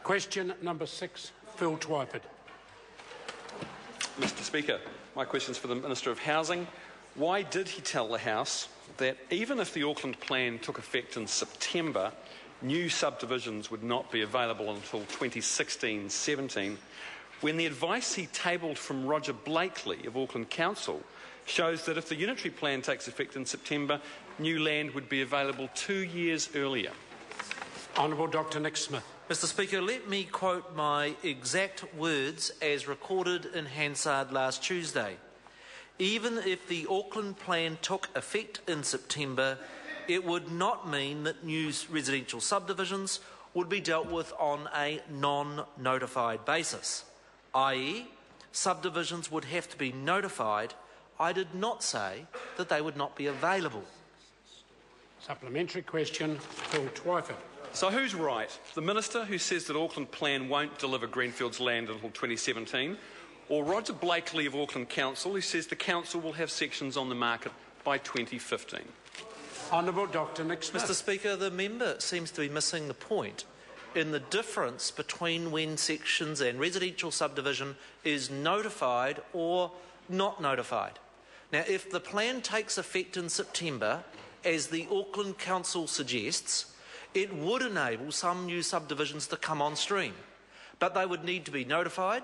Question number 6, Phil Twyford. Mr Speaker, my question is for the Minister of Housing. Why did he tell the House that even if the Auckland plan took effect in September, new subdivisions would not be available until 2016-17, when the advice he tabled from Roger Blakely of Auckland Council shows that if the unitary plan takes effect in September, new land would be available 2 years earlier? Honourable Dr Nick Smith. Mr Speaker, let me quote my exact words as recorded in Hansard last Tuesday. Even if the Auckland plan took effect in September, it would not mean that new residential subdivisions would be dealt with on a non-notified basis, i.e., subdivisions would have to be notified. I did not say that they would not be available. Supplementary question, Phil Twyford. So who's right? The Minister who says that Auckland plan won't deliver Greenfield's land until 2017, or Roger Blakely of Auckland Council who says the Council will have sections on the market by 2015? Honourable Dr Nick Smith. Mr Speaker, the member seems to be missing the point in the difference between when sections and residential subdivision is notified or not notified. Now, if the plan takes effect in September, as the Auckland Council suggests, it would enable some new subdivisions to come on stream. But they would need to be notified.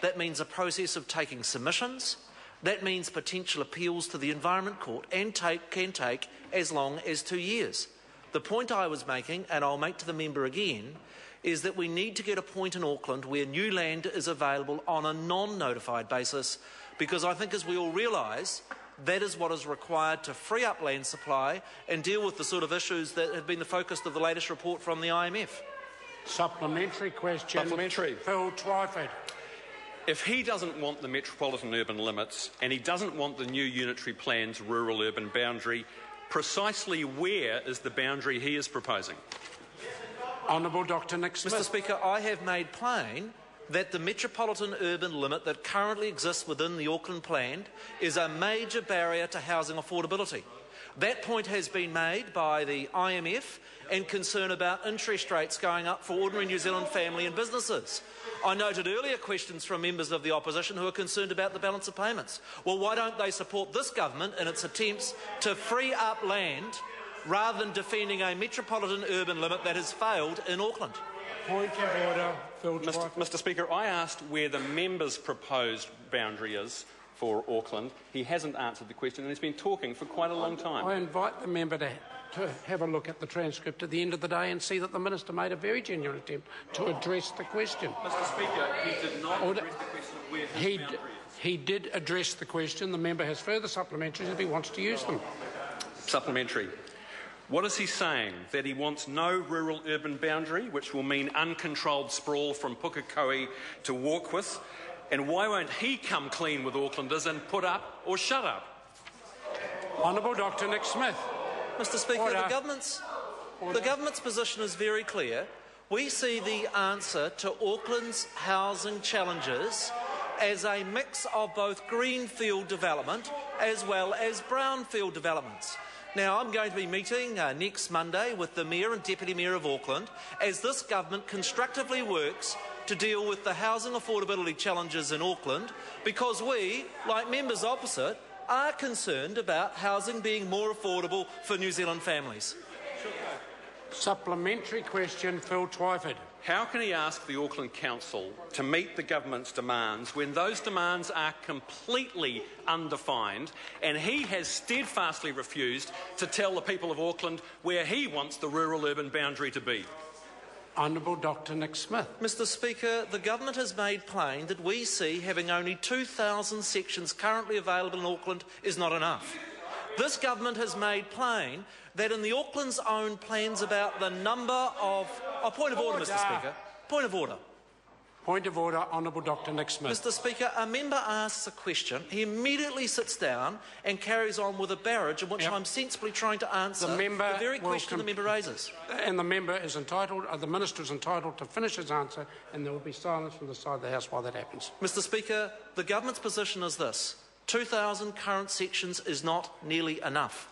That means a process of taking submissions. That means potential appeals to the Environment Court and can take as long as 2 years. The point I was making, and I'll make to the member again, is that we need to get a point in Auckland where new land is available on a non-notified basis, because I think, as we all realise, that is what is required to free up land supply and deal with the sort of issues that have been the focus of the latest report from the IMF. Supplementary question. Supplementary. Phil Twyford. If he doesn't want the metropolitan urban limits and he doesn't want the new unitary plan's rural-urban boundary, precisely where is the boundary he is proposing? Honourable Dr Nick Smith. Mr Speaker, I have made plain that the metropolitan urban limit that currently exists within the Auckland plan is a major barrier to housing affordability. That point has been made by the IMF and concern about interest rates going up for ordinary New Zealand family and businesses. I noted earlier questions from members of the opposition who are concerned about the balance of payments. Well, why don't they support this government in its attempts to free up land rather than defending a metropolitan urban limit that has failed in Auckland? Point of order, Phil Twyford. Mr Speaker, I asked where the member's proposed boundary is for Auckland. He hasn't answered the question and he's been talking for quite a long time. I invite the member to have a look at the transcript at the end of the day and see that the Minister made a very genuine attempt to address the question. Mr Speaker, he did not address the question of where his boundary is. He did address the question. The member has further supplementaries if he wants to use them. Supplementary. What is he saying? That he wants no rural-urban boundary, which will mean uncontrolled sprawl from Pukekohe to Warkworth? And why won't he come clean with Aucklanders and put up or shut up? Honourable Dr Nick Smith. Mr Speaker, the government's position is very clear. We see the answer to Auckland's housing challenges as a mix of both greenfield development as well as brownfield developments. Now, I'm going to be meeting next Monday with the Mayor and Deputy Mayor of Auckland as this government constructively works to deal with the housing affordability challenges in Auckland, because we, like members opposite, are concerned about housing being more affordable for New Zealand families. Supplementary question, Phil Twyford. How can he ask the Auckland Council to meet the government's demands when those demands are completely undefined and he has steadfastly refused to tell the people of Auckland where he wants the rural-urban boundary to be? Honourable Dr Nick Smith. Mr Speaker, the government has made plain that we see having only 2,000 sections currently available in Auckland is not enough. This government has made plain that in the Auckland's own plans about the number of... point of order, Mr Speaker. Point of order. Point of order, Honourable Dr Nick Smith. Mr Speaker, a member asks a question, he immediately sits down and carries on with a barrage in which I'm sensibly trying to answer the very question the member raises. And the member is entitled, the Minister is entitled to finish his answer, and there will be silence from the side of the House while that happens. Mr Speaker, the government's position is this. 2,000 current sections is not nearly enough.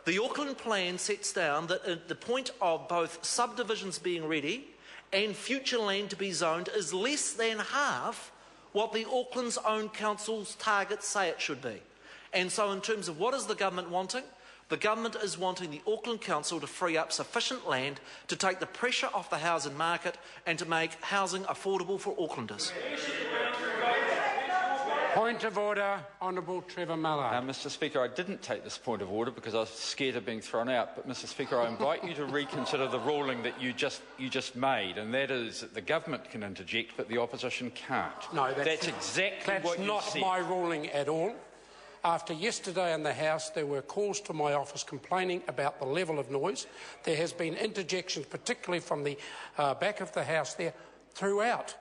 The Auckland plan sets down that at the point of both subdivisions being ready and future land to be zoned is less than half what the Auckland's own council's targets say it should be. And so in terms of what is the government wanting? The government is wanting the Auckland Council to free up sufficient land to take the pressure off the housing market and to make housing affordable for Aucklanders. Point of order, Honourable Trevor Mallard. Mr Speaker, I didn't take this point of order because I was scared of being thrown out. But, Mr Speaker, I invite you to reconsider the ruling that you just made, and that is that the government can interject, but the opposition can't. No, that's exactly what you said. That's not my ruling at all. After yesterday in the House, there were calls to my office complaining about the level of noise. There has been interjections, particularly from the back of the House there, throughout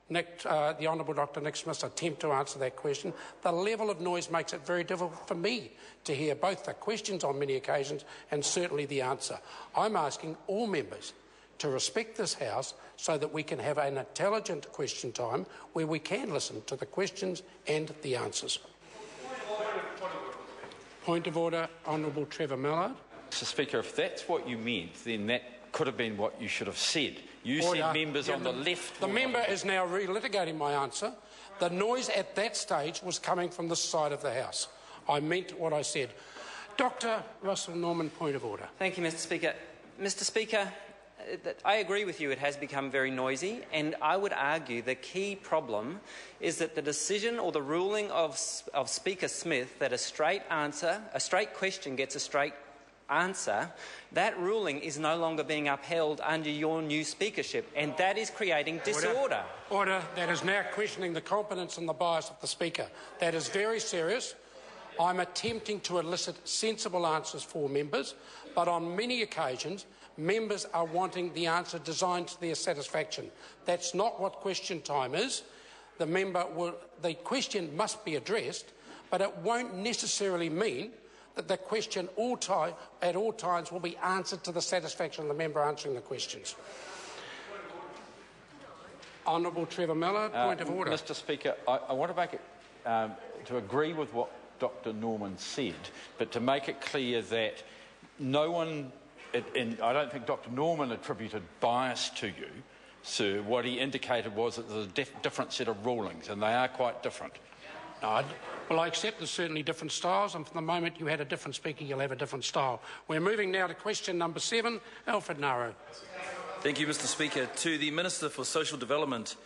the Honourable Dr Nick Smith's attempt to answer that question. The level of noise makes it very difficult for me to hear both the questions on many occasions and certainly the answer. I'm asking all members to respect this House so that we can have an intelligent question time where we can listen to the questions and the answers. Point of order, Honourable Trevor Mallard. Mr Speaker, if that's what you meant, then that could have been what you should have said. You said members on the left... The member is now relitigating my answer. The noise at that stage was coming from this side of the House. I meant what I said. Dr Russell Norman, point of order. Thank you, Mr Speaker. Mr Speaker, I agree with you, it has become very noisy, and I would argue the key problem is that the decision or the ruling of Speaker Smith that a straight question gets a straight answer, that ruling is no longer being upheld under your new speakership, and that is creating disorder. Order. That is now questioning the competence and the bias of the Speaker. That is very serious. I'm attempting to elicit sensible answers for members, but on many occasions members are wanting the answer designed to their satisfaction. That's not what question time is. The question must be addressed, but it won't necessarily mean that the question at all times will be answered to the satisfaction of the member answering the questions. Honourable Trevor Mallard, point of order. Mr Speaker, I want to make it to agree with what Dr Norman said, but to make it clear that no one, and I don't think Dr Norman attributed bias to you, sir. What he indicated was that there's a different set of rulings, and they are quite different. Well, I accept there's certainly different styles, and from the moment you had a different speaker, you'll have a different style. We're moving now to question number 7. Alfred Naru. Thank you, Mr Speaker. To the Minister for Social Development,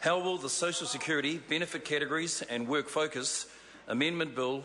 how will the Social Security, Benefit Categories and Work Focus Amendment Bill